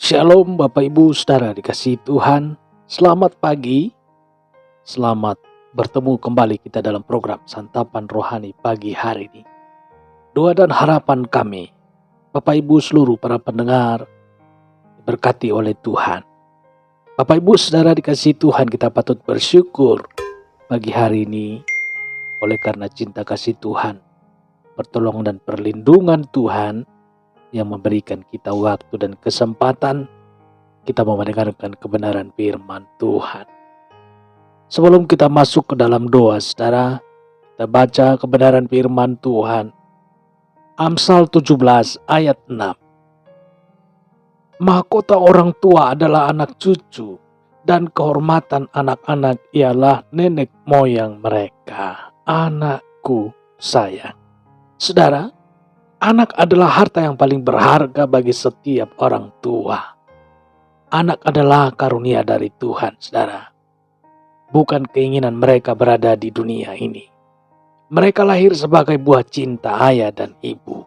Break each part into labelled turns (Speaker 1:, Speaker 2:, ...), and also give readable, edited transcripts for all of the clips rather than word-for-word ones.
Speaker 1: Shalom Bapak Ibu Saudara dikasihi Tuhan. Selamat pagi. Selamat bertemu kembali kita dalam program Santapan Rohani pagi hari ini. Doa dan harapan kami, Bapak Ibu seluruh para pendengar, diberkati oleh Tuhan. Bapak Ibu Saudara dikasihi Tuhan, kita patut bersyukur pagi hari ini oleh karena cinta kasih Tuhan, pertolongan dan perlindungan Tuhan yang memberikan kita waktu dan kesempatan kita mau mendengarkan kebenaran firman Tuhan. Sebelum kita masuk ke dalam doa, saudara, kita baca kebenaran firman Tuhan. Amsal 17 ayat 6. Mahkota orang tua adalah anak cucu, dan kehormatan anak-anak ialah nenek moyang mereka. Anakku sayang. Saudara, anak adalah harta yang paling berharga bagi setiap orang tua. Anak adalah karunia dari Tuhan, saudara. Bukan keinginan mereka berada di dunia ini. Mereka lahir sebagai buah cinta ayah dan ibu.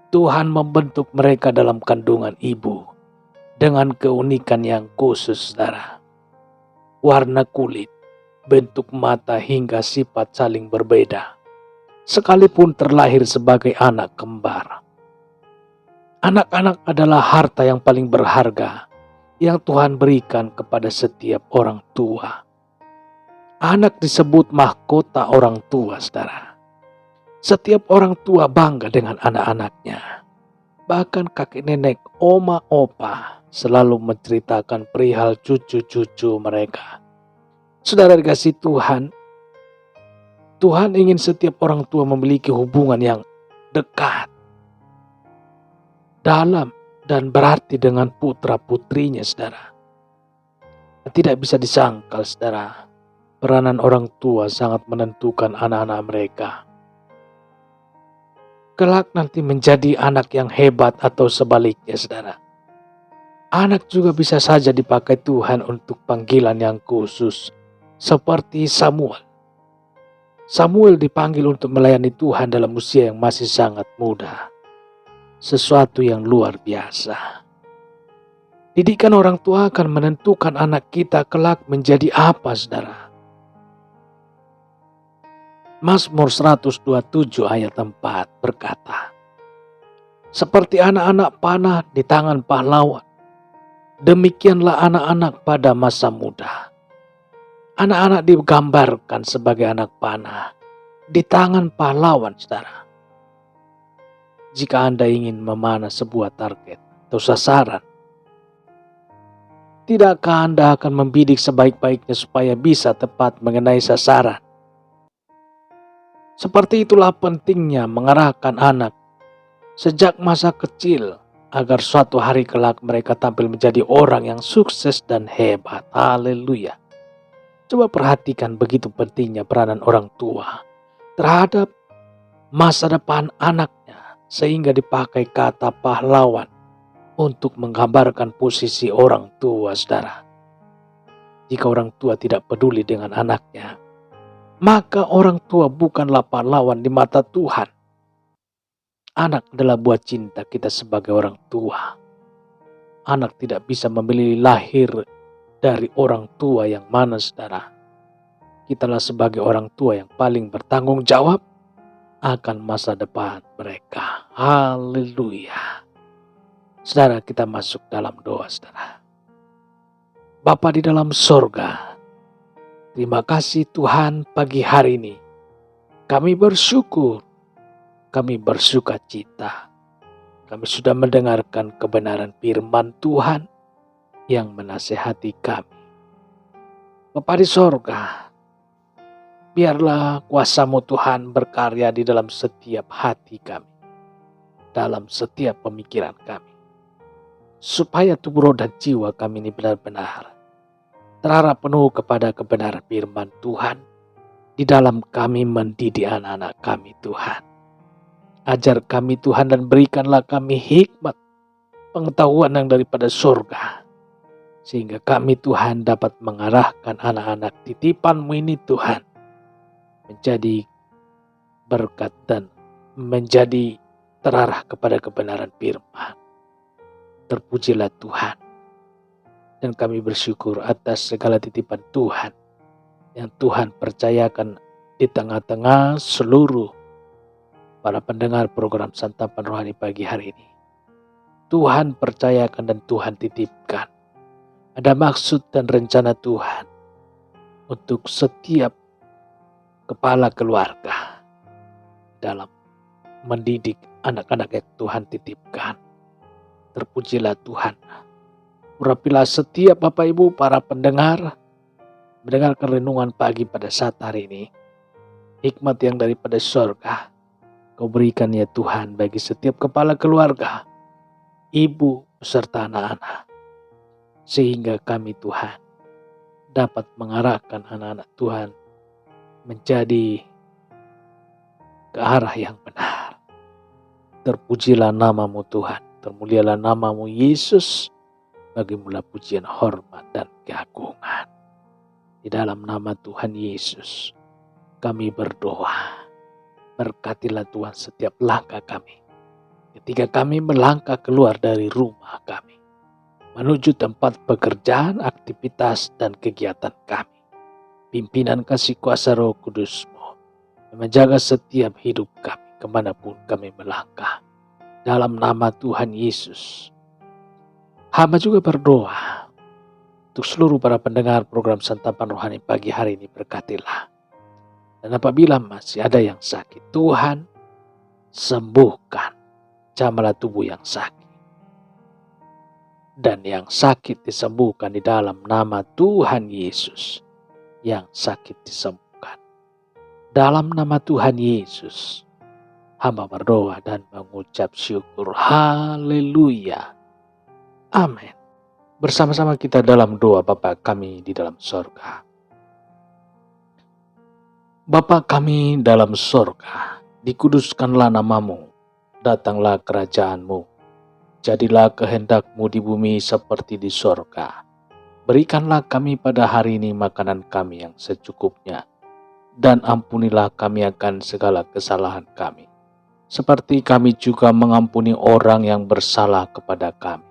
Speaker 1: Tuhan membentuk mereka dalam kandungan ibu dengan keunikan yang khusus, saudara. Warna kulit, bentuk mata hingga sifat saling berbeda. Sekalipun terlahir sebagai anak kembar. Anak-anak adalah harta yang paling berharga yang Tuhan berikan kepada setiap orang tua. Anak disebut mahkota orang tua, saudara. Setiap orang tua bangga dengan anak-anaknya. Bahkan kakek nenek, oma, opa selalu menceritakan perihal cucu-cucu mereka. Saudara dikasihi Tuhan, Tuhan ingin setiap orang tua memiliki hubungan yang dekat, dalam, dan berarti dengan putra-putrinya, saudara. Tidak bisa disangkal, saudara. Peranan orang tua sangat menentukan anak-anak mereka. Kelak nanti menjadi anak yang hebat atau sebaliknya, saudara. Anak juga bisa saja dipakai Tuhan untuk panggilan yang khusus, seperti Samuel. Samuel dipanggil untuk melayani Tuhan dalam usia yang masih sangat muda. Sesuatu yang luar biasa. Didikan orang tua akan menentukan anak kita kelak menjadi apa, saudara. Mazmur 127 ayat 4 berkata, seperti anak-anak panah di tangan pahlawan, demikianlah anak-anak pada masa muda. Anak-anak digambarkan sebagai anak panah di tangan pahlawan, saudara. Jika Anda ingin memanah sebuah target atau sasaran, tidakkah Anda akan membidik sebaik-baiknya supaya bisa tepat mengenai sasaran? Seperti itulah pentingnya mengarahkan anak sejak masa kecil agar suatu hari kelak mereka tampil menjadi orang yang sukses dan hebat. Haleluya. Coba perhatikan begitu pentingnya peranan orang tua terhadap masa depan anaknya, sehingga dipakai kata pahlawan untuk menggambarkan posisi orang tua, saudara. Jika orang tua tidak peduli dengan anaknya, maka orang tua bukanlah pahlawan di mata Tuhan. Anak adalah buah cinta kita sebagai orang tua. Anak tidak bisa memilih lahir dari orang tua yang mana, saudara. Kitalah sebagai orang tua yang paling bertanggung jawab akan masa depan mereka. Haleluya. Saudara, kita masuk dalam doa, saudara. Bapa di dalam sorga, terima kasih Tuhan pagi hari ini. Kami bersyukur, kami bersuka cita. Kami sudah mendengarkan kebenaran firman Tuhan yang menasehati kami. Bapa di sorga, biarlah kuasa-Mu Tuhan berkarya di dalam setiap hati kami, dalam setiap pemikiran kami, supaya tubuh, roh, dan jiwa kami ini benar-benar terarah penuh kepada kebenaran firman Tuhan. Di dalam kami mendidik anak-anak kami, Tuhan. Ajar kami, Tuhan, dan berikanlah kami hikmat, pengetahuan yang daripada surga, sehingga kami, Tuhan, dapat mengarahkan anak-anak titipan-Mu ini, Tuhan, menjadi berkat dan menjadi terarah kepada kebenaran firman. Terpujilah Tuhan. Dan kami bersyukur atas segala titipan Tuhan yang Tuhan percayakan di tengah-tengah seluruh para pendengar program Santapan Rohani pagi hari ini. Tuhan percayakan dan Tuhan titipkan. Ada maksud dan rencana Tuhan untuk setiap kepala keluarga dalam mendidik anak-anak yang Tuhan titipkan. Terpujilah Tuhan. Urapilah setiap Bapak Ibu para pendengar mendengarkan renungan pagi pada saat hari ini. Hikmat yang daripada surga Kau berikan ya Tuhan bagi setiap kepala keluarga, ibu serta anak-anak. Sehingga kami Tuhan dapat mengarahkan anak-anak Tuhan menjadi ke arah yang benar. Terpujilah namamu Tuhan, termulialah namamu Yesus, bagi mula pujian, hormat, dan keagungan. Di dalam nama Tuhan Yesus, kami berdoa. Berkatilah Tuhan setiap langkah kami. Ketika kami melangkah keluar dari rumah kami, menuju tempat pekerjaan, aktivitas, dan kegiatan kami. Pimpinan kasih kuasa Roh Kudus-Mu yang menjaga setiap hidup kami, kemanapun kami melangkah. Dalam nama Tuhan Yesus, hamba juga berdoa untuk seluruh para pendengar program Santapan Rohani pagi hari ini, berkatilah. Dan apabila masih ada yang sakit, Tuhan sembuhkan. Jamahlah tubuh yang sakit. Dan yang sakit disembuhkan di dalam nama Tuhan Yesus. Yang sakit disembuhkan. Dalam nama Tuhan Yesus, hamba berdoa dan mengucap syukur. Haleluya. Amin. Bersama-sama kita dalam doa Bapa kami di dalam sorga. Bapa kami dalam sorga, dikuduskanlah namamu, datanglah kerajaanmu, jadilah kehendakmu di bumi seperti di sorga. Berikanlah kami pada hari ini makanan kami yang secukupnya, dan ampunilah kami akan segala kesalahan kami, seperti kami juga mengampuni orang yang bersalah kepada kami.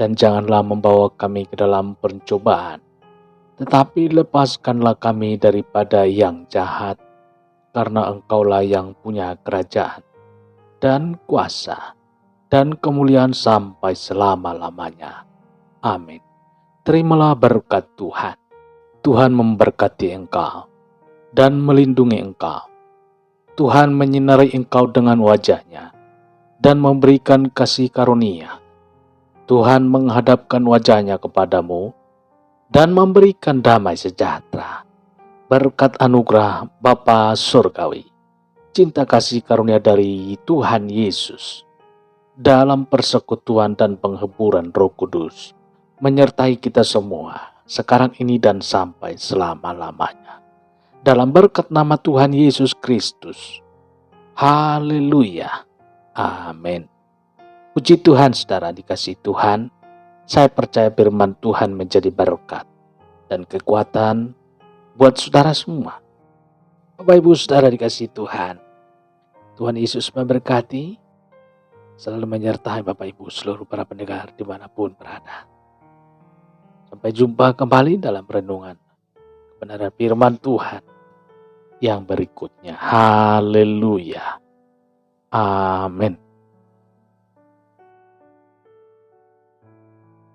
Speaker 1: Dan janganlah membawa kami ke dalam pencobaan, tetapi lepaskanlah kami daripada yang jahat, karena Engkaulah yang punya kerajaan, dan kuasa, dan kemuliaan sampai selama-lamanya. Amin. Terimalah berkat Tuhan. Tuhan memberkati engkau, dan melindungi engkau. Tuhan menyinari engkau dengan wajah-Nya, dan memberikan kasih karunia. Tuhan menghadapkan wajah-Nya kepadamu, dan memberikan damai sejahtera. Berkat anugerah Bapa Surgawi, cinta kasih karunia dari Tuhan Yesus, dalam persekutuan dan penghiburan Roh Kudus, menyertai kita semua, sekarang ini dan sampai selama-lamanya. Dalam berkat nama Tuhan Yesus Kristus. Haleluya. Amin. Puji Tuhan saudara dikasih Tuhan. Saya percaya firman Tuhan menjadi berkat dan kekuatan buat saudara semua. Bapak Ibu saudara dikasih Tuhan. Tuhan Yesus memberkati, selalu menyertai Bapak Ibu seluruh para pendengar dimanapun berada. Sampai jumpa kembali dalam renungan kebenaran firman Tuhan yang berikutnya. Haleluya. Amin.